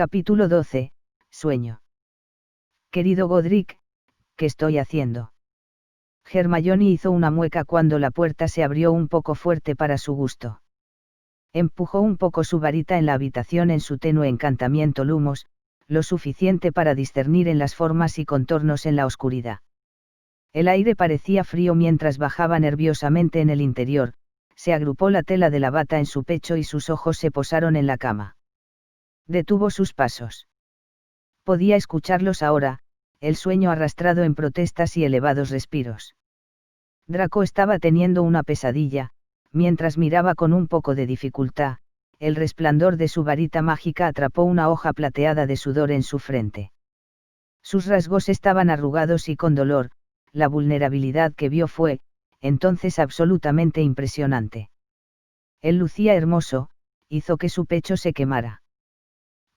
Capítulo 12, Sueño. Querido Godric, ¿qué estoy haciendo? Hermione hizo una mueca cuando la puerta se abrió un poco fuerte para su gusto. Empujó un poco su varita en la habitación en su tenue encantamiento lumos, lo suficiente para discernir en las formas y contornos en la oscuridad. El aire parecía frío mientras bajaba nerviosamente en el interior, se agrupó la tela de la bata en su pecho y sus ojos se posaron en la cama. Detuvo sus pasos. Podía escucharlos ahora, el sueño arrastrado en protestas y elevados respiros. Draco estaba teniendo una pesadilla, mientras miraba con un poco de dificultad, el resplandor de su varita mágica atrapó una hoja plateada de sudor en su frente. Sus rasgos estaban arrugados y con dolor, la vulnerabilidad que vio fue, entonces absolutamente impresionante. Él lucía hermoso, hizo que su pecho se quemara.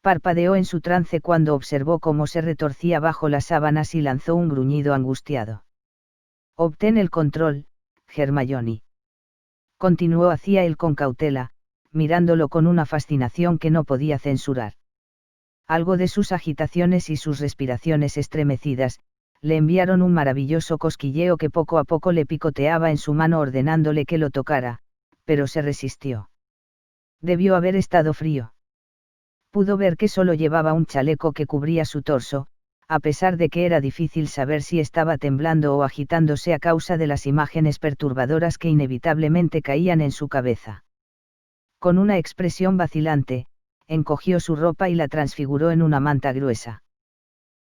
Parpadeó en su trance cuando observó cómo se retorcía bajo las sábanas y lanzó un gruñido angustiado. Obtén el control, Hermione. Continuó hacia él con cautela, mirándolo con una fascinación que no podía censurar. Algo de sus agitaciones y sus respiraciones estremecidas, le enviaron un maravilloso cosquilleo que poco a poco le picoteaba en su mano ordenándole que lo tocara, pero se resistió. Debió haber estado frío. Pudo ver que solo llevaba un chaleco que cubría su torso, a pesar de que era difícil saber si estaba temblando o agitándose a causa de las imágenes perturbadoras que inevitablemente caían en su cabeza. Con una expresión vacilante, encogió su ropa y la transfiguró en una manta gruesa.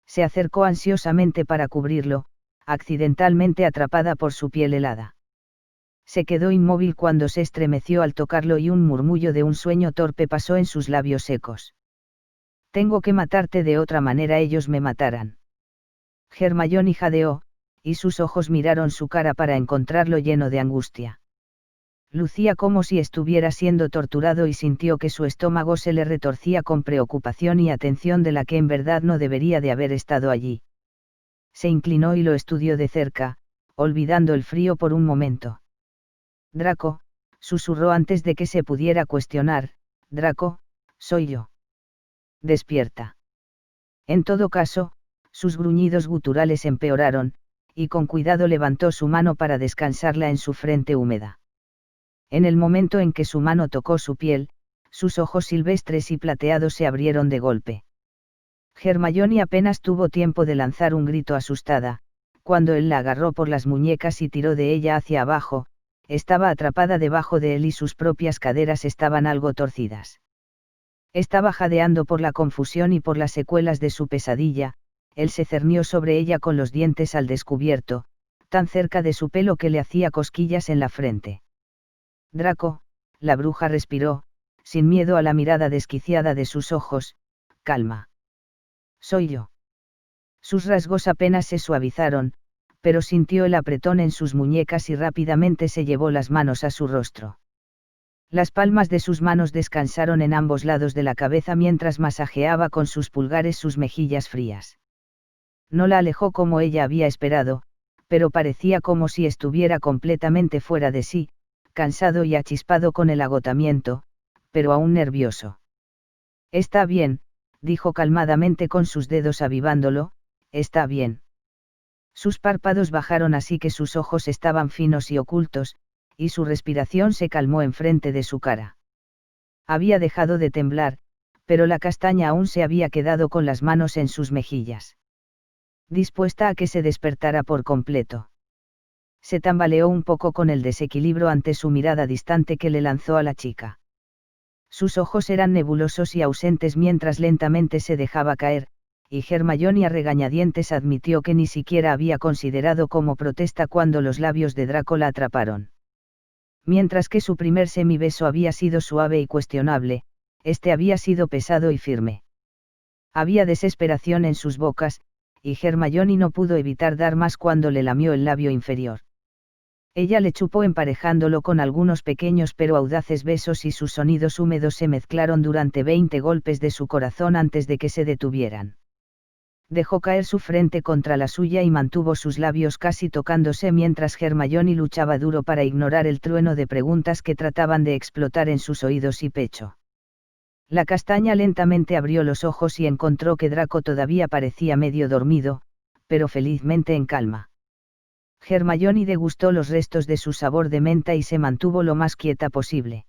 Se acercó ansiosamente para cubrirlo, accidentalmente atrapada por su piel helada. Se quedó inmóvil cuando se estremeció al tocarlo y un murmullo de un sueño torpe pasó en sus labios secos. Tengo que matarte de otra manera ellos me matarán. Hermione jadeó, y sus ojos miraron su cara para encontrarlo lleno de angustia. Lucía como si estuviera siendo torturado y sintió que su estómago se le retorcía con preocupación y atención de la que en verdad no debería de haber estado allí. Se inclinó y lo estudió de cerca, olvidando el frío por un momento. Draco, susurró antes de que se pudiera cuestionar, Draco, soy yo. Despierta. En todo caso, sus gruñidos guturales empeoraron, y con cuidado levantó su mano para descansarla en su frente húmeda. En el momento en que su mano tocó su piel, sus ojos silvestres y plateados se abrieron de golpe. Hermione apenas tuvo tiempo de lanzar un grito asustada, cuando él la agarró por las muñecas y tiró de ella hacia abajo, estaba atrapada debajo de él y sus propias caderas estaban algo torcidas. Estaba jadeando por la confusión y por las secuelas de su pesadilla, él se cernió sobre ella con los dientes al descubierto, tan cerca de su pelo que le hacía cosquillas en la frente. Draco, la bruja respiró, sin miedo a la mirada desquiciada de sus ojos, calma. Soy yo. Sus rasgos apenas se suavizaron, pero sintió el apretón en sus muñecas y rápidamente se llevó las manos a su rostro. Las palmas de sus manos descansaron en ambos lados de la cabeza mientras masajeaba con sus pulgares sus mejillas frías. No la alejó como ella había esperado, pero parecía como si estuviera completamente fuera de sí, cansado y achispado con el agotamiento, pero aún nervioso. Está bien, dijo calmadamente con sus dedos avivándolo, está bien. Sus párpados bajaron así que sus ojos estaban finos y ocultos, y su respiración se calmó enfrente de su cara. Había dejado de temblar, pero la castaña aún se había quedado con las manos en sus mejillas. Dispuesta a que se despertara por completo. Se tambaleó un poco con el desequilibrio ante su mirada distante que le lanzó a la chica. Sus ojos eran nebulosos y ausentes mientras lentamente se dejaba caer, y Hermione a regañadientes admitió que ni siquiera había considerado como protesta cuando los labios de Draco la atraparon. Mientras que su primer semibeso había sido suave y cuestionable, este había sido pesado y firme. Había desesperación en sus bocas, y Hermione no pudo evitar dar más cuando le lamió el labio inferior. Ella le chupó emparejándolo con algunos pequeños pero audaces besos y sus sonidos húmedos se mezclaron durante 20 golpes de su corazón antes de que se detuvieran. Dejó caer su frente contra la suya y mantuvo sus labios casi tocándose mientras Hermione luchaba duro para ignorar el trueno de preguntas que trataban de explotar en sus oídos y pecho. La castaña lentamente abrió los ojos y encontró que Draco todavía parecía medio dormido, pero felizmente en calma. Hermione degustó los restos de su sabor de menta y se mantuvo lo más quieta posible.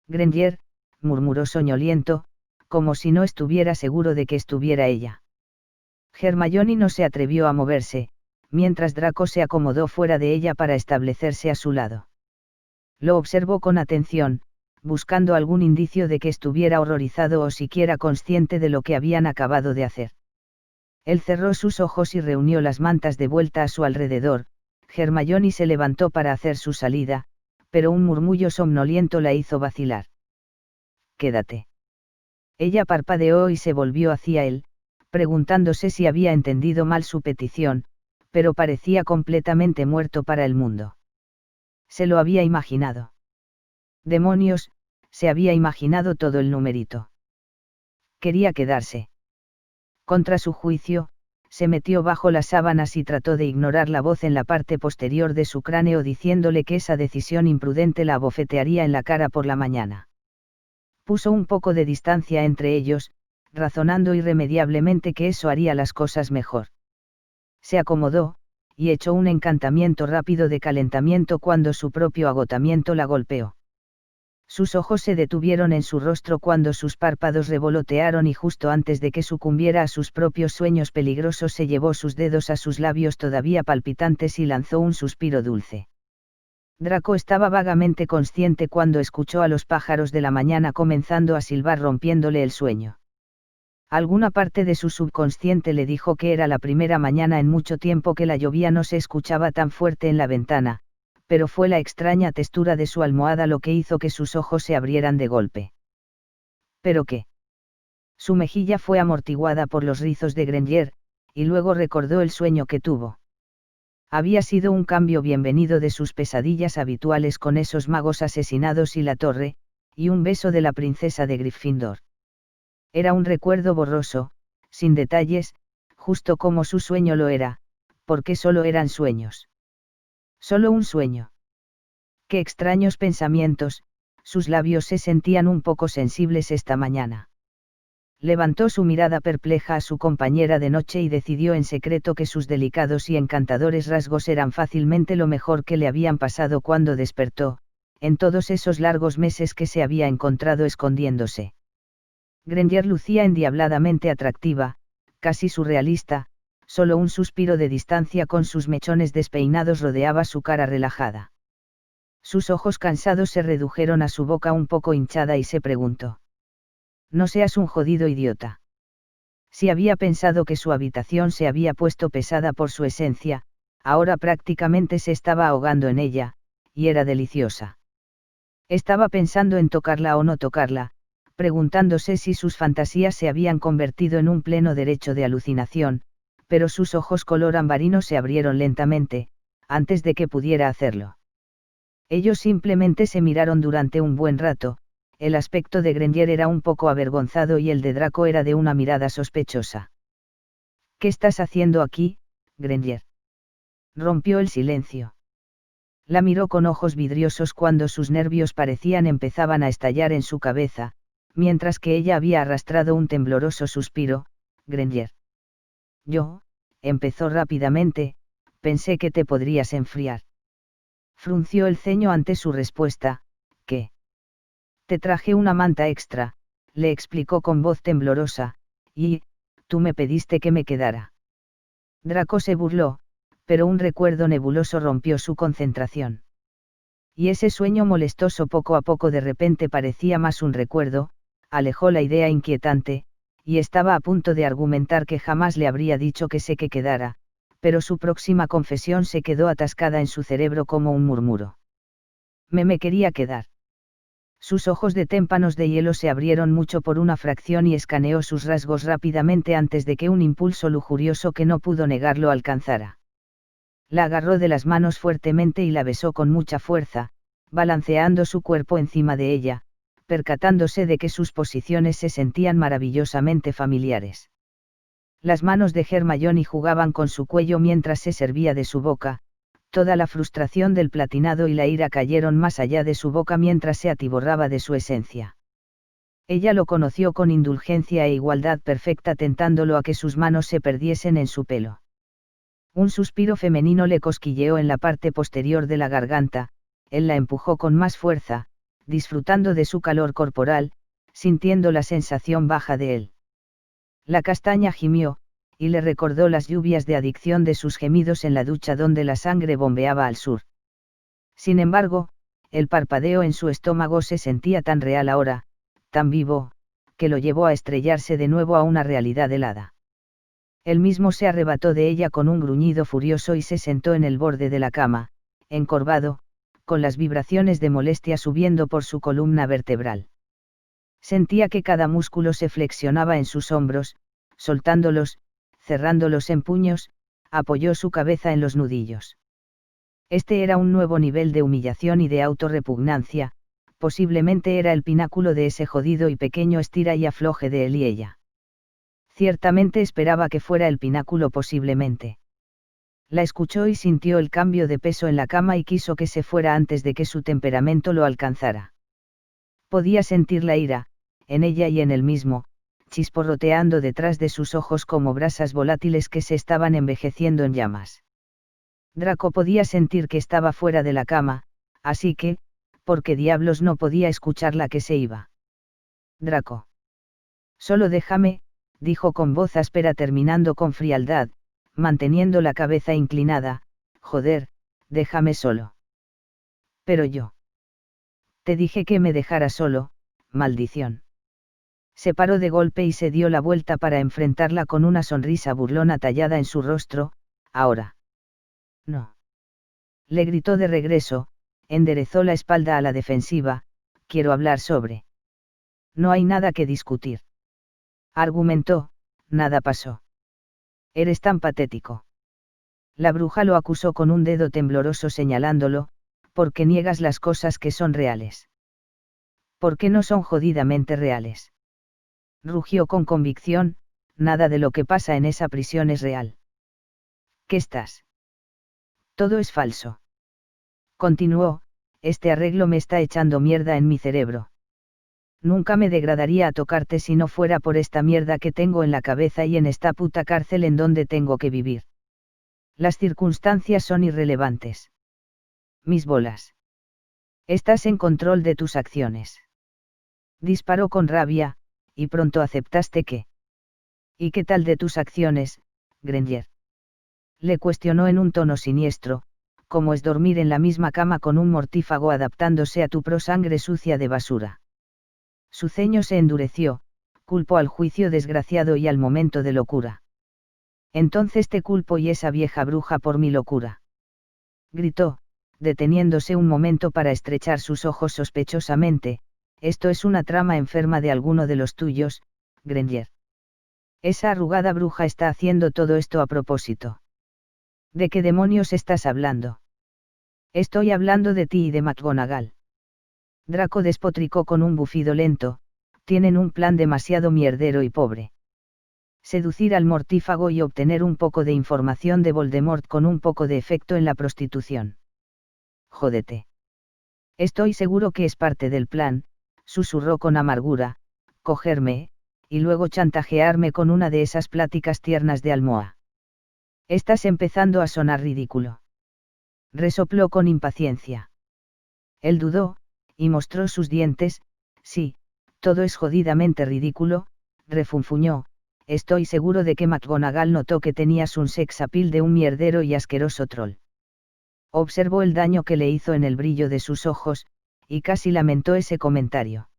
Granger, murmuró soñoliento, como si no estuviera seguro de que estuviera ella. Hermione no se atrevió a moverse, mientras Draco se acomodó fuera de ella para establecerse a su lado. Lo observó con atención, buscando algún indicio de que estuviera horrorizado o siquiera consciente de lo que habían acabado de hacer. Él cerró sus ojos y reunió las mantas de vuelta a su alrededor. Hermione se levantó para hacer su salida, pero un murmullo somnoliento la hizo vacilar. «Quédate». Ella parpadeó y se volvió hacia él, preguntándose si había entendido mal su petición, pero parecía completamente muerto para el mundo. Se lo había imaginado. Demonios, se había imaginado todo el numerito. Quería quedarse. Contra su juicio, se metió bajo las sábanas y trató de ignorar la voz en la parte posterior de su cráneo diciéndole que esa decisión imprudente la abofetearía en la cara por la mañana. Puso un poco de distancia entre ellos, razonando irremediablemente que eso haría las cosas mejor. Se acomodó, y echó un encantamiento rápido de calentamiento cuando su propio agotamiento la golpeó. Sus ojos se detuvieron en su rostro cuando sus párpados revolotearon y justo antes de que sucumbiera a sus propios sueños peligrosos se llevó sus dedos a sus labios todavía palpitantes y lanzó un suspiro dulce. Draco estaba vagamente consciente cuando escuchó a los pájaros de la mañana comenzando a silbar rompiéndole el sueño. Alguna parte de su subconsciente le dijo que era la primera mañana en mucho tiempo que la lluvia no se escuchaba tan fuerte en la ventana, pero fue la extraña textura de su almohada lo que hizo que sus ojos se abrieran de golpe. ¿Pero qué? Su mejilla fue amortiguada por los rizos de Granger, y luego recordó el sueño que tuvo. Había sido un cambio bienvenido de sus pesadillas habituales con esos magos asesinados y la torre, y un beso de la princesa de Gryffindor. Era un recuerdo borroso, sin detalles, justo como su sueño lo era, porque solo eran sueños. Solo un sueño. Qué extraños pensamientos, sus labios se sentían un poco sensibles esta mañana. Levantó su mirada perpleja a su compañera de noche y decidió en secreto que sus delicados y encantadores rasgos eran fácilmente lo mejor que le habían pasado cuando despertó, en todos esos largos meses que se había encontrado escondiéndose. Granger lucía endiabladamente atractiva, casi surrealista, solo un suspiro de distancia con sus mechones despeinados rodeaba su cara relajada. Sus ojos cansados se redujeron a su boca un poco hinchada y se preguntó. No seas un jodido idiota. Si había pensado que su habitación se había puesto pesada por su esencia, ahora prácticamente se estaba ahogando en ella, y era deliciosa. Estaba pensando en tocarla o no tocarla, preguntándose si sus fantasías se habían convertido en un pleno derecho de alucinación, pero sus ojos color ambarino se abrieron lentamente, antes de que pudiera hacerlo. Ellos simplemente se miraron durante un buen rato. El aspecto de Granger era un poco avergonzado y el de Draco era de una mirada sospechosa. ¿Qué estás haciendo aquí, Granger? Rompió el silencio. La miró con ojos vidriosos cuando sus nervios empezaban a estallar en su cabeza, mientras que ella había arrastrado un tembloroso suspiro. Granger. Empezó rápidamente, pensé que te podrías enfriar. Frunció el ceño ante su respuesta. ¿Qué? Te traje una manta extra, le explicó con voz temblorosa, y, tú me pediste que me quedara. Draco se burló, pero un recuerdo nebuloso rompió su concentración. Y ese sueño molestoso poco a poco de repente parecía más un recuerdo, alejó la idea inquietante, y estaba a punto de argumentar que jamás le habría dicho que se quedara, pero su próxima confesión se quedó atascada en su cerebro como un murmuro. Me quería quedar. Sus ojos de témpanos de hielo se abrieron mucho por una fracción y escaneó sus rasgos rápidamente antes de que un impulso lujurioso que no pudo negar lo alcanzara. La agarró de las manos fuertemente y la besó con mucha fuerza, balanceando su cuerpo encima de ella, percatándose de que sus posiciones se sentían maravillosamente familiares. Las manos de Hermione jugaban con su cuello mientras se servía de su boca. Toda la frustración del platinado y la ira cayeron más allá de su boca mientras se atiborraba de su esencia. Ella lo conoció con indulgencia e igualdad perfecta, tentándolo a que sus manos se perdiesen en su pelo. Un suspiro femenino le cosquilleó en la parte posterior de la garganta, él la empujó con más fuerza, disfrutando de su calor corporal, sintiendo la sensación baja de él. La castaña gimió, y le recordó las lluvias de adicción de sus gemidos en la ducha donde la sangre bombeaba al sur. Sin embargo, el parpadeo en su estómago se sentía tan real ahora, tan vivo, que lo llevó a estrellarse de nuevo a una realidad helada. Él mismo se arrebató de ella con un gruñido furioso y se sentó en el borde de la cama, encorvado, con las vibraciones de molestia subiendo por su columna vertebral. Sentía que cada músculo se flexionaba en sus hombros, soltándolos, cerrándolos en puños, apoyó su cabeza en los nudillos. Este era un nuevo nivel de humillación y de autorrepugnancia, posiblemente era el pináculo de ese jodido y pequeño estira y afloje de él y ella. Ciertamente esperaba que fuera el pináculo posiblemente. La escuchó y sintió el cambio de peso en la cama y quiso que se fuera antes de que su temperamento lo alcanzara. Podía sentir la ira, en ella y en él mismo, chisporroteando detrás de sus ojos como brasas volátiles que se estaban envejeciendo en llamas. Draco podía sentir que estaba fuera de la cama, así que, ¿por qué diablos no podía escucharla que se iba? Draco. Solo déjame, dijo con voz áspera terminando con frialdad, manteniendo la cabeza inclinada, joder, déjame solo. Pero yo. Te dije que me dejara solo, maldición. Se paró de golpe y se dio la vuelta para enfrentarla con una sonrisa burlona tallada en su rostro. Ahora. No. Le gritó de regreso, enderezó la espalda a la defensiva. Quiero hablar sobre. No hay nada que discutir. Argumentó, nada pasó. Eres tan patético. La bruja lo acusó con un dedo tembloroso señalándolo, porque niegas las cosas que son reales. ¿Por qué no son jodidamente reales? Rugió con convicción, nada de lo que pasa en esa prisión es real. ¿Qué estás? Todo es falso. Continuó, este arreglo me está echando mierda en mi cerebro. Nunca me degradaría a tocarte si no fuera por esta mierda que tengo en la cabeza y en esta puta cárcel en donde tengo que vivir. Las circunstancias son irrelevantes. Mis bolas. Estás en control de tus acciones. Disparó con rabia, y pronto aceptaste que. ¿Y qué tal de tus acciones, Granger? Le cuestionó en un tono siniestro, ¿cómo es dormir en la misma cama con un mortífago adaptándose a tu prosangre sucia de basura? Su ceño se endureció, culpó al juicio desgraciado y al momento de locura. Entonces te culpo y esa vieja bruja por mi locura. Gritó, deteniéndose un momento para estrechar sus ojos sospechosamente, esto es una trama enferma de alguno de los tuyos, Granger. Esa arrugada bruja está haciendo todo esto a propósito. ¿De qué demonios estás hablando? Estoy hablando de ti y de McGonagall. Draco despotricó con un bufido lento, tienen un plan demasiado mierdero y pobre. Seducir al mortífago y obtener un poco de información de Voldemort con un poco de efecto en la prostitución. Jódete. Estoy seguro que es parte del plan, susurró con amargura, cogerme, y luego chantajearme con una de esas pláticas tiernas de Almoa. Estás empezando a sonar ridículo. Resopló con impaciencia. Él dudó, y mostró sus dientes. Sí, todo es jodidamente ridículo, refunfuñó, estoy seguro de que McGonagall notó que tenías un sex appeal de un mierdero y asqueroso troll. Observó el daño que le hizo en el brillo de sus ojos, y casi lamentó ese comentario.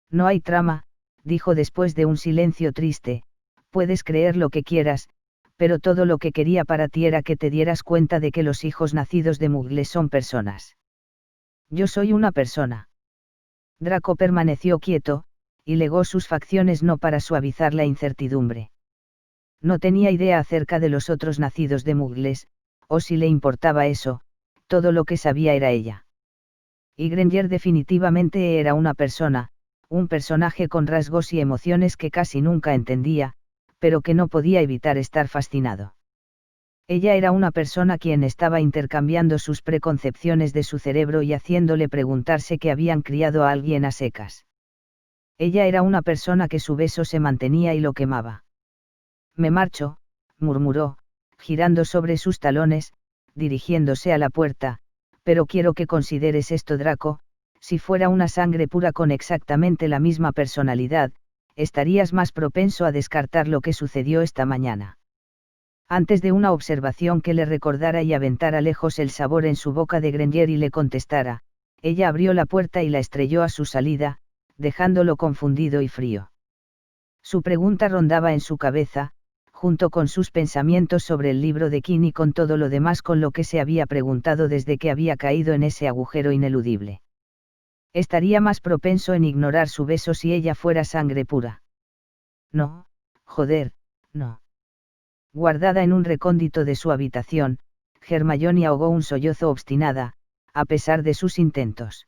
No hay trama, dijo después de un silencio triste, puedes creer lo que quieras, pero todo lo que quería para ti era que te dieras cuenta de que los hijos nacidos de Muggles son personas. Yo soy una persona. Draco permaneció quieto, y legó sus facciones no para suavizar la incertidumbre. No tenía idea acerca de los otros nacidos de Muggles, o si le importaba eso, todo lo que sabía era ella. Y Granger definitivamente era una persona, un personaje con rasgos y emociones que casi nunca entendía, pero que no podía evitar estar fascinado. Ella era una persona quien estaba intercambiando sus preconcepciones de su cerebro y haciéndole preguntarse que habían criado a alguien a secas. Ella era una persona que su beso se mantenía y lo quemaba. Me marcho, murmuró, girando sobre sus talones, dirigiéndose a la puerta, pero quiero que consideres esto, Draco: si fuera una sangre pura con exactamente la misma personalidad, estarías más propenso a descartar lo que sucedió esta mañana. Antes de una observación que le recordara y aventara lejos el sabor en su boca de Grenier y le contestara, ella abrió la puerta y la estrelló a su salida, dejándolo confundido y frío. Su pregunta rondaba en su cabeza, junto con sus pensamientos sobre el libro de King y con todo lo demás con lo que se había preguntado desde que había caído en ese agujero ineludible. Estaría más propenso en ignorar su beso si ella fuera sangre pura. No, joder, no. Guardada en un recóndito de su habitación, Hermione ahogó un sollozo obstinada, a pesar de sus intentos.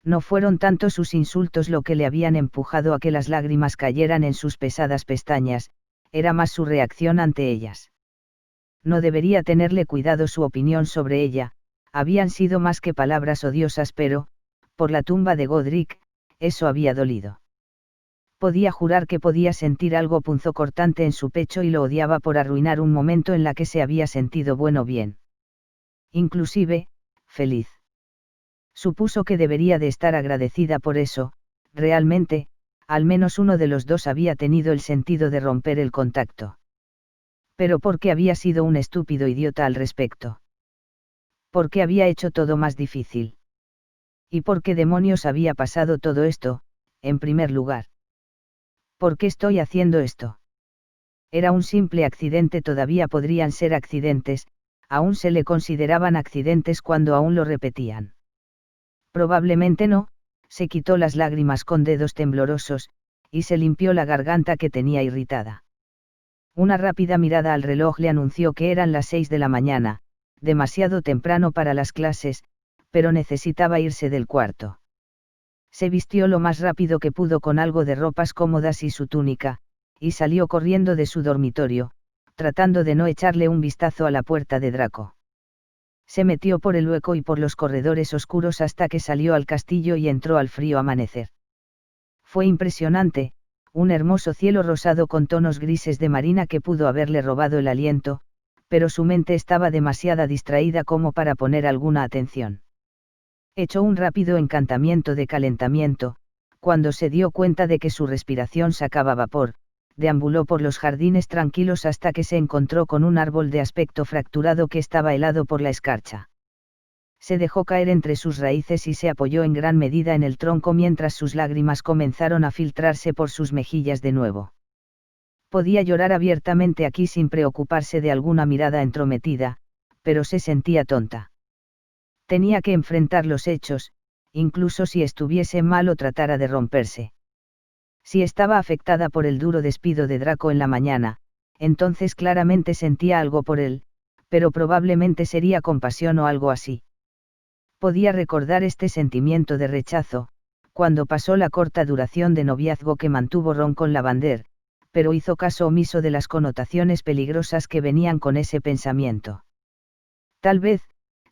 No fueron tanto sus insultos lo que le habían empujado a que las lágrimas cayeran en sus pesadas pestañas, era más su reacción ante ellas. No debería tenerle cuidado su opinión sobre ella, habían sido más que palabras odiosas, pero, por la tumba de Godric, eso había dolido. Podía jurar que podía sentir algo punzocortante en su pecho y lo odiaba por arruinar un momento en la que se había sentido bien. Inclusive, feliz. Supuso que debería de estar agradecida por eso, realmente, al menos uno de los dos había tenido el sentido de romper el contacto. Pero ¿por qué había sido un estúpido idiota al respecto? ¿Por qué había hecho todo más difícil? ¿Y por qué demonios había pasado todo esto, en primer lugar? ¿Por qué estoy haciendo esto? Era un simple accidente, todavía podrían ser accidentes, aún se le consideraban accidentes cuando aún lo repetían. Probablemente no, se quitó las lágrimas con dedos temblorosos, y se limpió la garganta que tenía irritada. Una rápida mirada al reloj le anunció que eran las 6 de la mañana, demasiado temprano para las clases, pero necesitaba irse del cuarto. Se vistió lo más rápido que pudo con algo de ropas cómodas y su túnica, y salió corriendo de su dormitorio, tratando de no echarle un vistazo a la puerta de Draco. Se metió por el hueco y por los corredores oscuros hasta que salió al castillo y entró al frío amanecer. Fue impresionante, un hermoso cielo rosado con tonos grises de marina que pudo haberle robado el aliento, pero su mente estaba demasiado distraída como para poner alguna atención. Echó un rápido encantamiento de calentamiento, cuando se dio cuenta de que su respiración sacaba vapor, deambuló por los jardines tranquilos hasta que se encontró con un árbol de aspecto fracturado que estaba helado por la escarcha. Se dejó caer entre sus raíces y se apoyó en gran medida en el tronco mientras sus lágrimas comenzaron a filtrarse por sus mejillas de nuevo. Podía llorar abiertamente aquí sin preocuparse de alguna mirada entrometida, pero se sentía tonta. Tenía que enfrentar los hechos, incluso si estuviese mal o tratara de romperse. Si estaba afectada por el duro despido de Draco en la mañana, entonces claramente sentía algo por él, pero probablemente sería compasión o algo así. Podía recordar este sentimiento de rechazo, cuando pasó la corta duración de noviazgo que mantuvo Ron con Lavander, pero hizo caso omiso de las connotaciones peligrosas que venían con ese pensamiento. Tal vez,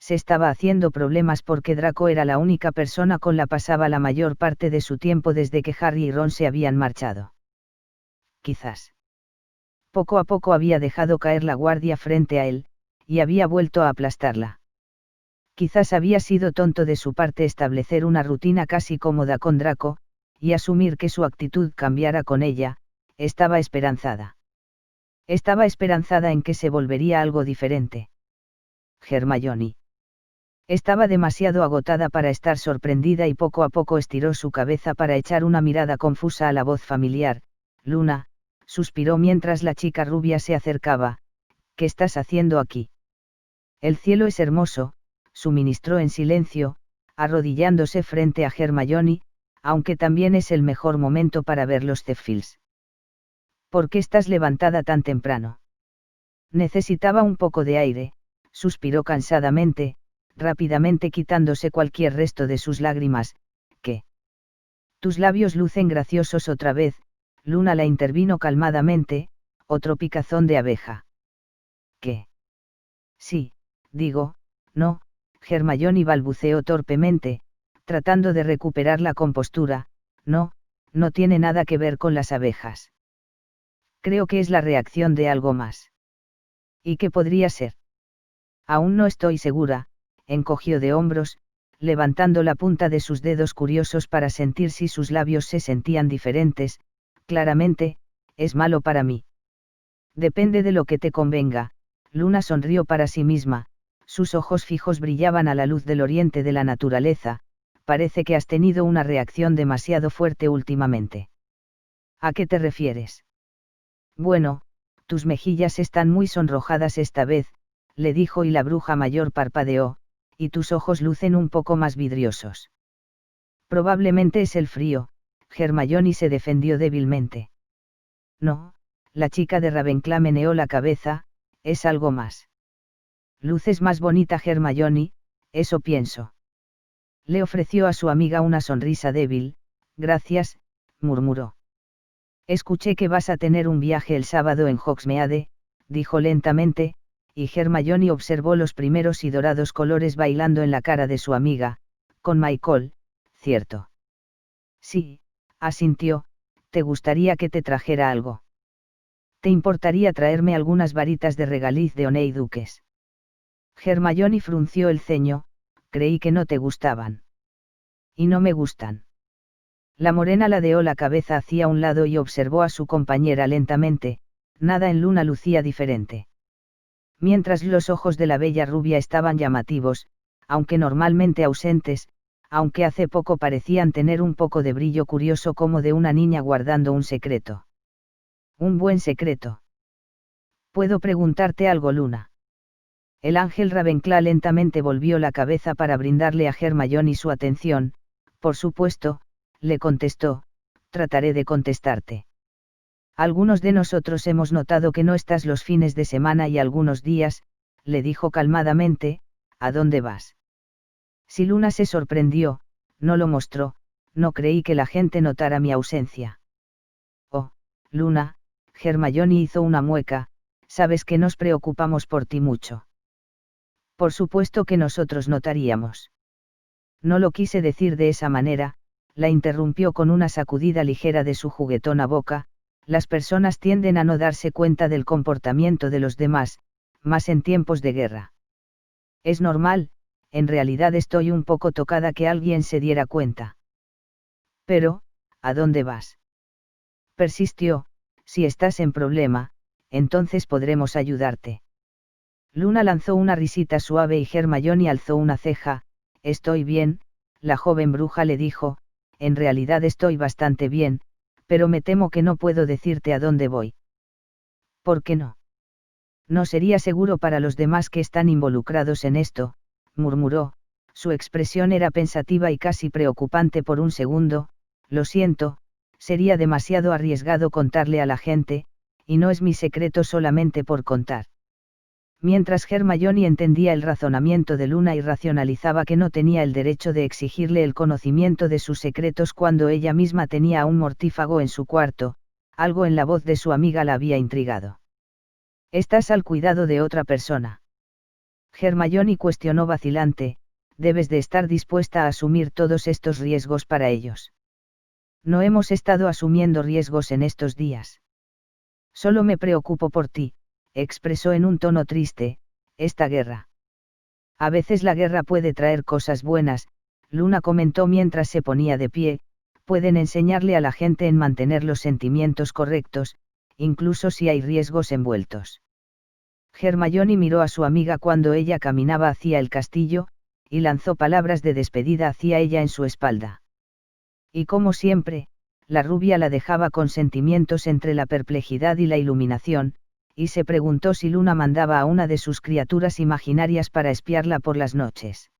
se estaba haciendo problemas porque Draco era la única persona con la pasaba la mayor parte de su tiempo desde que Harry y Ron se habían marchado. Quizás. Poco a poco había dejado caer la guardia frente a él, y había vuelto a aplastarla. Quizás había sido tonto de su parte establecer una rutina casi cómoda con Draco, y asumir que su actitud cambiara con ella. Estaba esperanzada. Estaba esperanzada en que se volvería algo diferente. Hermione. Estaba demasiado agotada para estar sorprendida y poco a poco estiró su cabeza para echar una mirada confusa a la voz familiar. Luna, suspiró mientras la chica rubia se acercaba. ¿Qué estás haciendo aquí? El cielo es hermoso, suministró en silencio, arrodillándose frente a Hermione, aunque también es el mejor momento para ver los Zephyrs. ¿Por qué estás levantada tan temprano? Necesitaba un poco de aire, suspiró cansadamente, rápidamente quitándose cualquier resto de sus lágrimas. ¿Qué? Tus labios lucen graciosos otra vez, Luna la intervino calmadamente, otro picazón de abeja. ¿Qué? Sí, digo, no, Hermione balbuceó torpemente, tratando de recuperar la compostura. No, no tiene nada que ver con las abejas. Creo que es la reacción de algo más. ¿Y qué podría ser? Aún no estoy segura, encogió de hombros, levantando la punta de sus dedos curiosos para sentir si sus labios se sentían diferentes. Claramente, es malo para mí. Depende de lo que te convenga. Luna sonrió para sí misma, sus ojos fijos brillaban a la luz del oriente de la naturaleza. Parece que has tenido una reacción demasiado fuerte últimamente. ¿A qué te refieres? Bueno, tus mejillas están muy sonrojadas esta vez, le dijo, y la bruja mayor parpadeó, y tus ojos lucen un poco más vidriosos. Probablemente es el frío, Hermione se defendió débilmente. No, la chica de Ravenclaw meneó la cabeza, es algo más. Luces más bonita, Hermione, eso pienso. Le ofreció a su amiga una sonrisa débil. Gracias, murmuró. Escuché que vas a tener un viaje el sábado en Hogsmeade, dijo lentamente, y Hermione observó los primeros y dorados colores bailando en la cara de su amiga. Con Michael, ¿cierto? Sí, asintió. ¿Te gustaría que te trajera algo? ¿Te importaría traerme algunas varitas de regaliz de Honeyduques? Hermione frunció el ceño. Creí que no te gustaban. Y no me gustan. La morena ladeó la cabeza hacia un lado y observó a su compañera lentamente. Nada en Luna lucía diferente. Mientras los ojos de la bella rubia estaban llamativos, aunque normalmente ausentes, aunque hace poco parecían tener un poco de brillo curioso como de una niña guardando un secreto. Un buen secreto. ¿Puedo preguntarte algo, Luna? El ángel Ravenclaw lentamente volvió la cabeza para brindarle a Hermione su atención. Por supuesto, le contestó, trataré de contestarte. Algunos de nosotros hemos notado que no estás los fines de semana y algunos días, le dijo calmadamente. ¿A dónde vas? Si Luna se sorprendió, no lo mostró. No creí que la gente notara mi ausencia. Oh, Luna, Hermione hizo una mueca, sabes que nos preocupamos por ti mucho. Por supuesto que nosotros notaríamos. No lo quise decir de esa manera, la interrumpió con una sacudida ligera de su juguetona boca. Las personas tienden a no darse cuenta del comportamiento de los demás, más en tiempos de guerra. Es normal, en realidad estoy un poco tocada que alguien se diera cuenta. Pero, ¿a dónde vas? Persistió. Si estás en problema, entonces podremos ayudarte. Luna lanzó una risita suave y Hermione alzó una ceja. Estoy bien, la joven bruja le dijo, en realidad estoy bastante bien, pero me temo que no puedo decirte a dónde voy. ¿Por qué no? No sería seguro para los demás que están involucrados en esto, murmuró, su expresión era pensativa y casi preocupante por un segundo. Lo siento, sería demasiado arriesgado contarle a la gente, y no es mi secreto solamente por contar. Mientras Hermione entendía el razonamiento de Luna y racionalizaba que no tenía el derecho de exigirle el conocimiento de sus secretos cuando ella misma tenía a un mortífago en su cuarto, algo en la voz de su amiga la había intrigado. Estás al cuidado de otra persona. Hermione cuestionó vacilante, debes de estar dispuesta a asumir todos estos riesgos para ellos. No hemos estado asumiendo riesgos en estos días. Solo me preocupo por ti, expresó en un tono triste, esta guerra. A veces la guerra puede traer cosas buenas, Luna comentó mientras se ponía de pie, pueden enseñarle a la gente en mantener los sentimientos correctos, incluso si hay riesgos envueltos. Hermione miró a su amiga cuando ella caminaba hacia el castillo, y lanzó palabras de despedida hacia ella en su espalda. Y como siempre, la rubia la dejaba con sentimientos entre la perplejidad y la iluminación, y se preguntó si Luna mandaba a una de sus criaturas imaginarias para espiarla por las noches.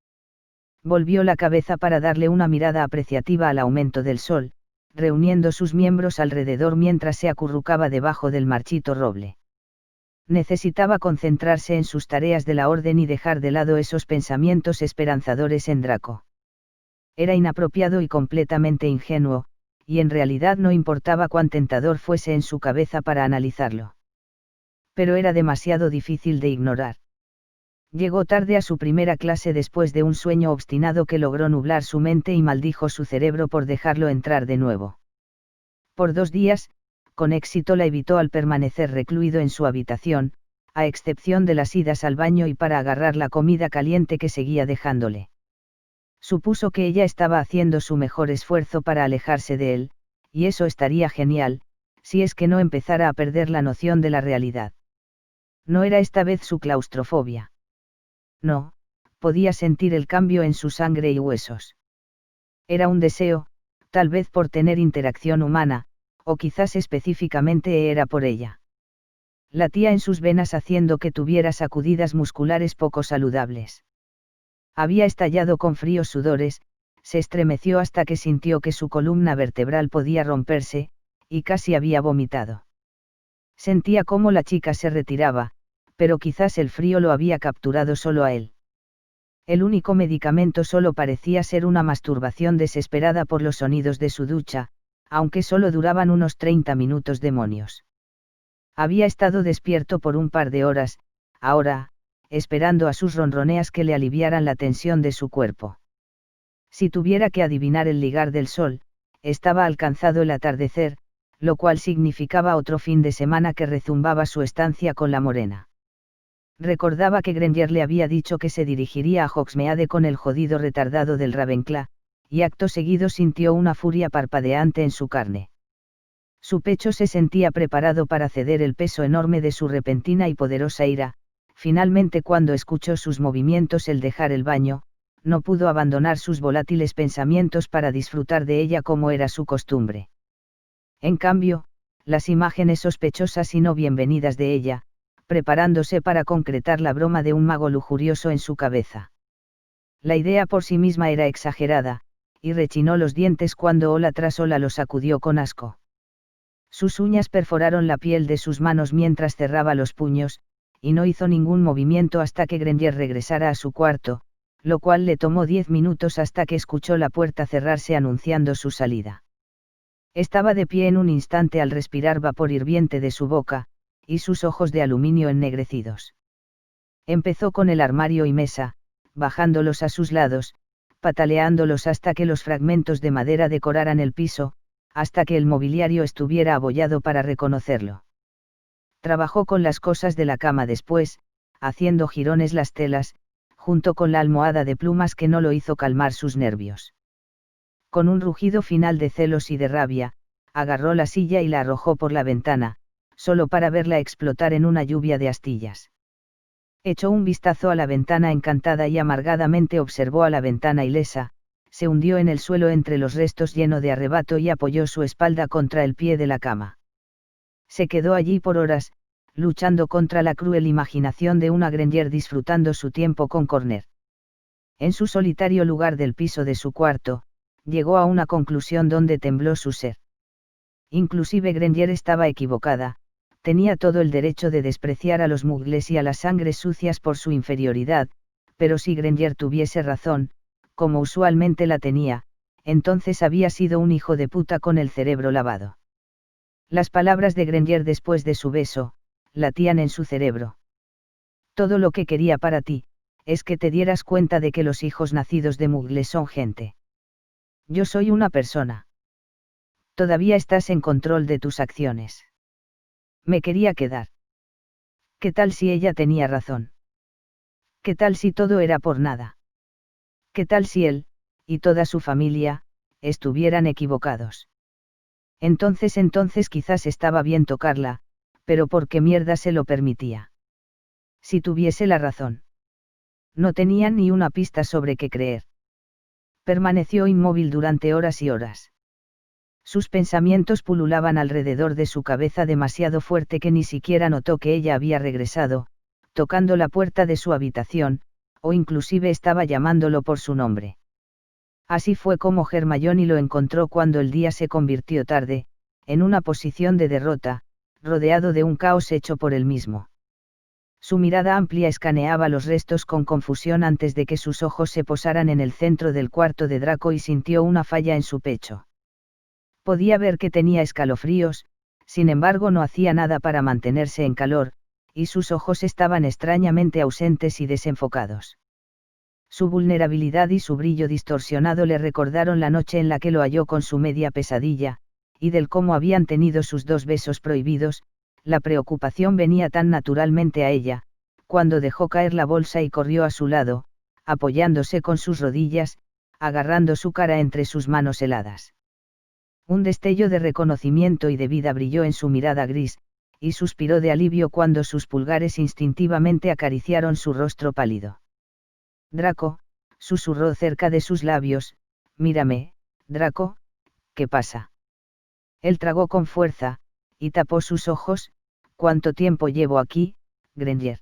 Volvió la cabeza para darle una mirada apreciativa al aumento del sol, reuniendo sus miembros alrededor mientras se acurrucaba debajo del marchito roble. Necesitaba concentrarse en sus tareas de la orden y dejar de lado esos pensamientos esperanzadores en Draco. Era inapropiado y completamente ingenuo, y en realidad no importaba cuán tentador fuese en su cabeza para analizarlo. Pero era demasiado difícil de ignorar. Llegó tarde a su primera clase después de un sueño obstinado que logró nublar su mente y maldijo su cerebro por dejarlo entrar de nuevo. Por 2 días, con éxito la evitó al permanecer recluido en su habitación, a excepción de las idas al baño y para agarrar la comida caliente que seguía dejándole. Supuso que ella estaba haciendo su mejor esfuerzo para alejarse de él, y eso estaría genial, si es que no empezara a perder la noción de la realidad. No era esta vez su claustrofobia. No, podía sentir el cambio en su sangre y huesos. Era un deseo, tal vez por tener interacción humana, o quizás específicamente era por ella. Latía en sus venas haciendo que tuviera sacudidas musculares poco saludables. Había estallado con fríos sudores, se estremeció hasta que sintió que su columna vertebral podía romperse, y casi había vomitado. Sentía cómo la chica se retiraba, pero quizás el frío lo había capturado solo a él. El único medicamento solo parecía ser una masturbación desesperada por los sonidos de su ducha, aunque solo duraban unos 30 minutos demonios. Había estado despierto por un par de horas, ahora, esperando a sus ronroneas que le aliviaran la tensión de su cuerpo. Si tuviera que adivinar el ligar del sol, estaba alcanzado el atardecer, lo cual significaba otro fin de semana que rezumbaba su estancia con la morena. Recordaba que Granger le había dicho que se dirigiría a Hogsmeade con el jodido retardado del Ravenclaw, y acto seguido sintió una furia parpadeante en su carne. Su pecho se sentía preparado para ceder el peso enorme de su repentina y poderosa ira. Finalmente, cuando escuchó sus movimientos el dejar el baño, no pudo abandonar sus volátiles pensamientos para disfrutar de ella como era su costumbre. En cambio, las imágenes sospechosas y no bienvenidas de ella, preparándose para concretar la broma de un mago lujurioso en su cabeza. La idea por sí misma era exagerada, y rechinó los dientes cuando ola tras ola lo sacudió con asco. Sus uñas perforaron la piel de sus manos mientras cerraba los puños, y no hizo ningún movimiento hasta que Granger regresara a su cuarto, lo cual le tomó 10 minutos hasta que escuchó la puerta cerrarse anunciando su salida. Estaba de pie en un instante al respirar vapor hirviente de su boca, y sus ojos de aluminio ennegrecidos. Empezó con el armario y mesa, bajándolos a sus lados, pataleándolos hasta que los fragmentos de madera decoraran el piso, hasta que el mobiliario estuviera abollado para reconocerlo. Trabajó con las cosas de la cama después, haciendo jirones las telas, junto con la almohada de plumas que no lo hizo calmar sus nervios. Con un rugido final de celos y de rabia, agarró la silla y la arrojó por la ventana, solo para verla explotar en una lluvia de astillas. Echó un vistazo a la ventana encantada y amargadamente observó a la ventana ilesa, se hundió en el suelo entre los restos lleno de arrebato y apoyó su espalda contra el pie de la cama. Se quedó allí por horas, luchando contra la cruel imaginación de una Granger disfrutando su tiempo con Corner. En su solitario lugar del piso de su cuarto, llegó a una conclusión donde tembló su ser. Inclusive Granger estaba equivocada, tenía todo el derecho de despreciar a los muggles y a las sangres sucias por su inferioridad, pero si Granger tuviese razón, como usualmente la tenía, entonces había sido un hijo de puta con el cerebro lavado. Las palabras de Granger después de su beso, latían en su cerebro. Todo lo que quería para ti, es que te dieras cuenta de que los hijos nacidos de muggles son gente. Yo soy una persona. Todavía estás en control de tus acciones. Me quería quedar. ¿Qué tal si ella tenía razón? ¿Qué tal si todo era por nada? ¿Qué tal si él, y toda su familia, estuvieran equivocados? Entonces quizás estaba bien tocarla, pero ¿por qué mierda se lo permitía? Si tuviese la razón. No tenía ni una pista sobre qué creer. Permaneció inmóvil durante horas y horas. Sus pensamientos pululaban alrededor de su cabeza demasiado fuerte que ni siquiera notó que ella había regresado, tocando la puerta de su habitación, o inclusive estaba llamándolo por su nombre. Así fue como Hermione lo encontró cuando el día se convirtió tarde, en una posición de derrota, rodeado de un caos hecho por él mismo. Su mirada amplia escaneaba los restos con confusión antes de que sus ojos se posaran en el centro del cuarto de Draco y sintió una falla en su pecho. Podía ver que tenía escalofríos, sin embargo no hacía nada para mantenerse en calor, y sus ojos estaban extrañamente ausentes y desenfocados. Su vulnerabilidad y su brillo distorsionado le recordaron la noche en la que lo halló con su media pesadilla, y del cómo habían tenido sus 2 besos prohibidos, la preocupación venía tan naturalmente a ella, cuando dejó caer la bolsa y corrió a su lado, apoyándose con sus rodillas, agarrando su cara entre sus manos heladas. Un destello de reconocimiento y de vida brilló en su mirada gris, y suspiró de alivio cuando sus pulgares instintivamente acariciaron su rostro pálido. Draco, susurró cerca de sus labios, mírame, Draco, ¿qué pasa? Él tragó con fuerza, y tapó sus ojos. ¿Cuánto tiempo llevo aquí, Granger?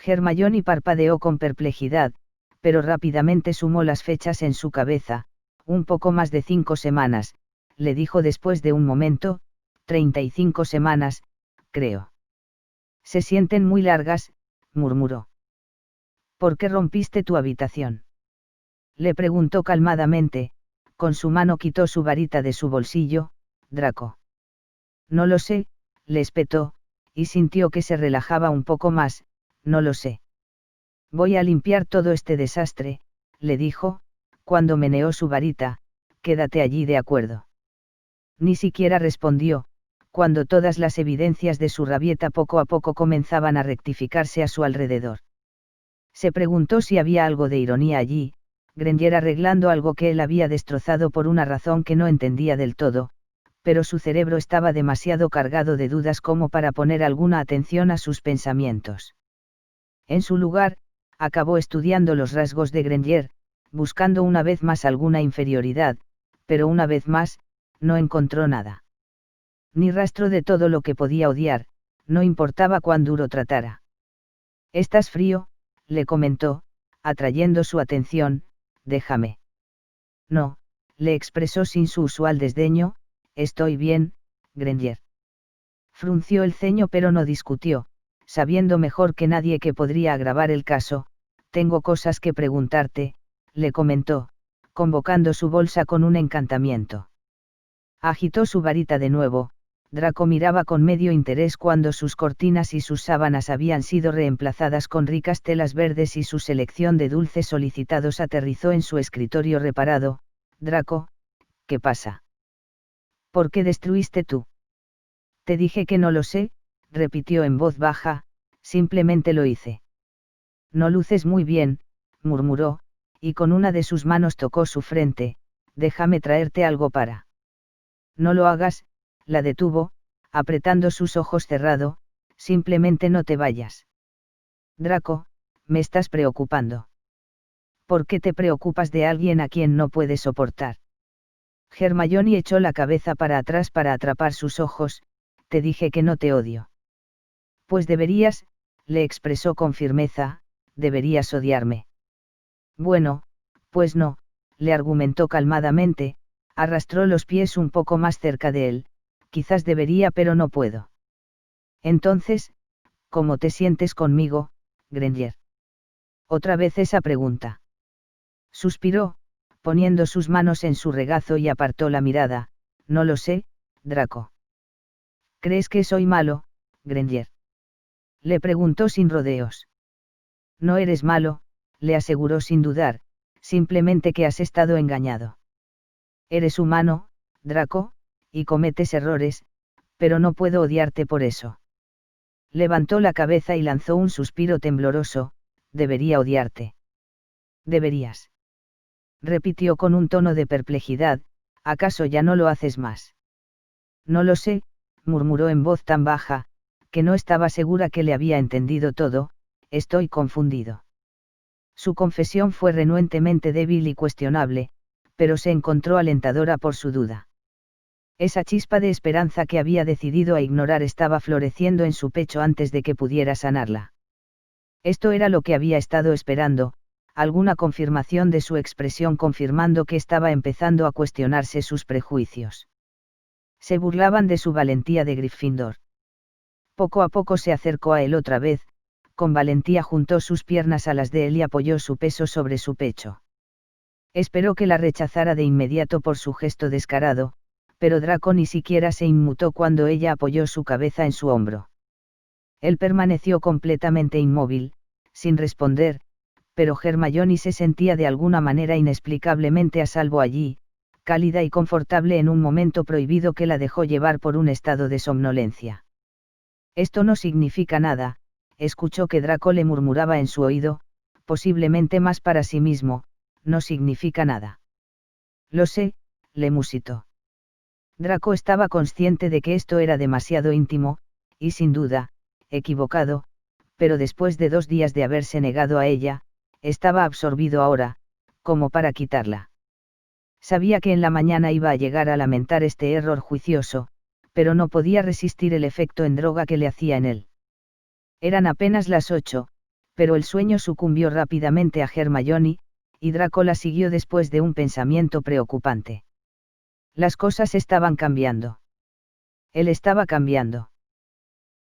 Hermione parpadeó con perplejidad, pero rápidamente sumó las fechas en su cabeza. Un poco más de 5 semanas, le dijo después de un momento. 35 semanas, creo. Se sienten muy largas, murmuró. ¿Por qué rompiste tu habitación? Le preguntó calmadamente. Con su mano quitó su varita de su bolsillo. Draco. No lo sé, le espetó, y sintió que se relajaba un poco más. No lo sé. Voy a limpiar todo este desastre, le dijo, cuando meneó su varita. Quédate allí, de acuerdo. Ni siquiera respondió, cuando todas las evidencias de su rabieta poco a poco comenzaban a rectificarse a su alrededor. Se preguntó si había algo de ironía allí, Granger arreglando algo que él había destrozado por una razón que no entendía del todo, pero su cerebro estaba demasiado cargado de dudas como para poner alguna atención a sus pensamientos. En su lugar, acabó estudiando los rasgos de Granger, buscando una vez más alguna inferioridad, pero una vez más, no encontró nada. Ni rastro de todo lo que podía odiar, no importaba cuán duro tratara. «Estás frío», le comentó, atrayendo su atención. «Déjame». «No», le expresó sin su usual desdeño. «Estoy bien, Granger». Frunció el ceño pero no discutió, sabiendo mejor que nadie que podría agravar el caso. «Tengo cosas que preguntarte», le comentó, convocando su bolsa con un encantamiento. Agitó su varita de nuevo. Draco miraba con medio interés cuando sus cortinas y sus sábanas habían sido reemplazadas con ricas telas verdes y su selección de dulces solicitados aterrizó en su escritorio reparado. «Draco, ¿qué pasa? ¿Por qué destruiste tú?» «Te dije que no lo sé», repitió en voz baja. «Simplemente lo hice». «No luces muy bien», murmuró, y con una de sus manos tocó su frente. «Déjame traerte algo para». «No lo hagas», la detuvo, apretando sus ojos cerrado. «Simplemente no te vayas». «Draco, me estás preocupando». «¿Por qué te preocupas de alguien a quien no puedes soportar?» Hermione echó la cabeza para atrás para atrapar sus ojos. «Te dije que no te odio». «Pues deberías», le expresó con firmeza. «Deberías odiarme». «Bueno, pues no», le argumentó calmadamente, arrastró los pies un poco más cerca de él. «Quizás debería pero no puedo». «Entonces, ¿cómo te sientes conmigo, Granger?» Otra vez esa pregunta. Suspiró, poniendo sus manos en su regazo y apartó la mirada. «No lo sé, Draco». «¿Crees que soy malo, Granger?» Le preguntó sin rodeos. «No eres malo», le aseguró sin dudar, «simplemente que has estado engañado. Eres humano, Draco, y cometes errores, pero no puedo odiarte por eso». Levantó la cabeza y lanzó un suspiro tembloroso. «Debería odiarte». «Deberías». Repitió con un tono de perplejidad. «¿Acaso ya no lo haces más?» «No lo sé», murmuró en voz tan baja, que no estaba segura que le había entendido todo. «Estoy confundido». Su confesión fue renuentemente débil y cuestionable, pero se encontró alentadora por su duda. Esa chispa de esperanza que había decidido a ignorar estaba floreciendo en su pecho antes de que pudiera sanarla. Esto era lo que había estado esperando, alguna confirmación de su expresión confirmando que estaba empezando a cuestionarse sus prejuicios. Se burlaban de su valentía de Gryffindor. Poco a poco se acercó a él otra vez, con valentía juntó sus piernas a las de él y apoyó su peso sobre su pecho. Esperó que la rechazara de inmediato por su gesto descarado, pero Draco ni siquiera se inmutó cuando ella apoyó su cabeza en su hombro. Él permaneció completamente inmóvil, sin responder, pero Hermione se sentía de alguna manera inexplicablemente a salvo allí, cálida y confortable en un momento prohibido que la dejó llevar por un estado de somnolencia. Esto no significa nada, escuchó que Draco le murmuraba en su oído, posiblemente más para sí mismo, no significa nada. Lo sé, le musitó. Draco estaba consciente de que esto era demasiado íntimo, y sin duda, equivocado, pero después de 2 días de haberse negado a ella, estaba absorbido ahora, como para quitarla. Sabía que en la mañana iba a llegar a lamentar este error juicioso, pero no podía resistir el efecto en droga que le hacía en él. Eran apenas las 8, pero el sueño sucumbió rápidamente a Hermione, y Draco la siguió después de un pensamiento preocupante. Las cosas estaban cambiando. Él estaba cambiando.